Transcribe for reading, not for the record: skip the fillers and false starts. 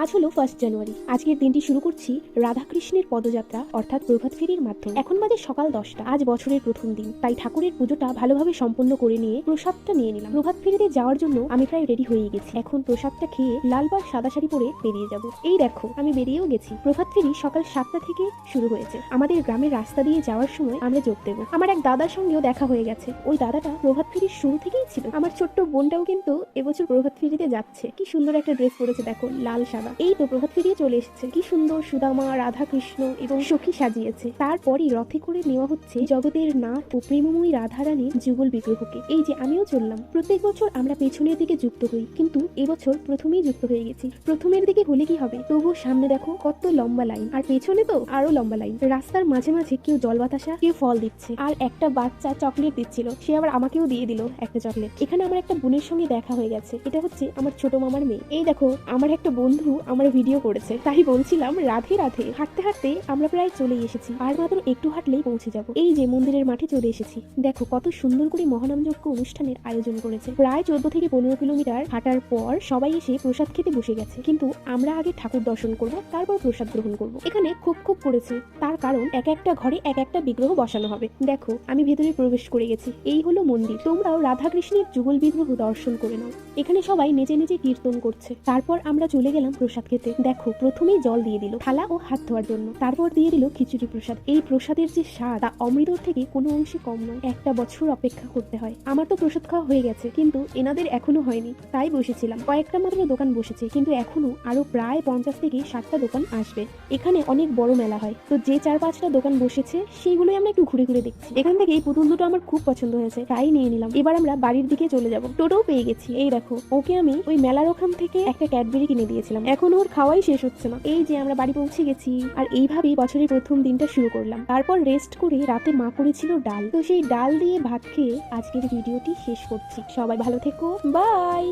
আজ হলো 1 জানুয়ারি। আজকের দিনটি শুরু করছি রাধাকৃষ্ণের পদযাত্রা অর্থাৎ প্রভাত ফেরির মাধ্যমে। এখন বাজে সকাল 10টা। আজ বছরের প্রথম দিন, তাই ঠাকুরের পুজোটা ভালোভাবে সম্পন্ন করে নিয়ে প্রসাদটা নিয়ে নিলাম। প্রভাত ফেরিতে যাওয়ার জন্য আমি প্রায় রেডি হয়ে গেছি। এখন প্রসাদটা খেয়ে লাল বা সাদা শাড়ি পরে বেরিয়ে যাব। এই দেখো, আমি বেরিয়েও গেছি। প্রভাত ফেরি সকাল 7টা থেকে শুরু হয়েছে। আমাদের গ্রামের রাস্তা দিয়ে যাওয়ার সময় আমরা যোগ দেবো। আমার এক দাদার সঙ্গেও দেখা হয়ে গেছে। ওই দাদাটা প্রভাত ফেরির শুরু থেকেই ছিল। আমার ছোট্ট বোনটাও কিন্তু এবছর প্রভাত ফেরিতে যাচ্ছে। কি সুন্দর একটা ড্রেস পরেছে দেখো, লাল সাদা। এই তো প্রভাত ফেরিয়ে চলে এসেছে। কি সুন্দর সুদামা, রাধা কৃষ্ণ এবং সখী সাজিয়েছে। তারপরই রথে করে নেওয়া হচ্ছে জগতের নাথ ও প্রেমময়ী রাধারানীর যুগল বিগ্রহকে। এই যে আমিও চললাম। প্রত্যেক বছর আমরা পেছনের দিকে যুক্ত হই, কিন্তু এবছর প্রথমেই যুক্ত হয়ে গেছি। প্রথমের দিকে হলে কি হবে, তবুও সামনে দেখো কত লম্বা লাইন, আর পেছনে তো আরো লম্বা লাইন। রাস্তার মাঝে মাঝে কেউ জল বাতাসা, কেউ ফল দিচ্ছে, আর একটা বাচ্চা চকলেট দিচ্ছিল। সে আবার আমাকেও দিয়ে দিল একটা চকলেট। এখানে আমার একটা বোনের সঙ্গে দেখা হয়ে গেছে। এটা হচ্ছে আমার ছোট মামার মেয়ে। এই দেখো, আমার একটা বন্ধু আমার ভিডিও করেছে, তাই বলছিলাম রাধে রাধে। হাঁটতে হাঁটতে আমরা প্রায় চলে এসেছি, আর মাত্র একটু হাঁটলেই পৌঁছে যাব। এই যে মন্দিরের মাঠে চলে এসেছি। দেখো কত সুন্দর করে মহানামযজ্ঞ অনুষ্ঠানের আয়োজন করেছে। প্রায় 14 থেকে 15 কিলোমিটার হাঁটার পর সবাই এসে প্রসাদ খেতে বসে গেছে, কিন্তু আমরা আগে ঠাকুর দর্শন করব, তারপর প্রসাদ গ্রহণ করব। এখানে খুব করেছে, তার কারণ এক একটা ঘরে এক একটা বিগ্রহ বসানো হবে। দেখো আমি ভেতরে প্রবেশ করে গেছি। এই হলো মন্দির। তোমরাও রাধা কৃষ্ণের যুগল বিগ্রহ দর্শন করে নাও। এখানে সবাই নেচে নেচে কীর্তন করছে। তারপর আমরা চলে গেলাম প্রসাদ খেতে। দেখো প্রথমেই জল দিয়ে দিল থালা ও হাত ধোয়ার জন্য, তারপর দিয়ে দিল খিচুড়ি প্রসাদ। এই প্রসাদের যে স্বাদ তা অমৃতর থেকে কোনো অংশে কম নয়। একটা বছর অপেক্ষা করতে হয়। আমার তো প্রসাদ খাওয়া হয়ে গেছে, কিন্তু এনাদের এখনো হয়নি, তাই বসেছিলাম। কয়েকটা মাত্র দোকান বসেছে, কিন্তু এখনো আরো প্রায় 50 থেকে 60টা দোকান আসবে। এখানে অনেক বড় মেলা হয়, তো যে 4-5টা দোকান বসেছে সেইগুলোই আমরা একটু ঘুরে ঘুরে দেখছি। এখান থেকে এই পুতুল দুটো আমার খুব পছন্দ হয়েছে, তাই নিয়ে নিলাম। এবার আমরা বাড়ির দিকে চলে যাব। টোটোও পেয়ে গেছি। এই দেখো, ওকে আমি ওই মেলার ওখান থেকে একটা ক্যাডবেরি কিনে দিয়েছিলাম। এখন ওর খাওয়াই শেষ হচ্ছে না। এই যে আমরা বাড়ি পৌঁছে গেছি, আর এইভাবেই বছরের প্রথম দিনটা শুরু করলাম। তারপর রেস্ট করে রাতে মা করেছিল ডাল, তো সেই ডাল দিয়ে ভাত খেয়ে আজকের ভিডিওটি শেষ করছি। সবাই ভালো থেকো, বাই।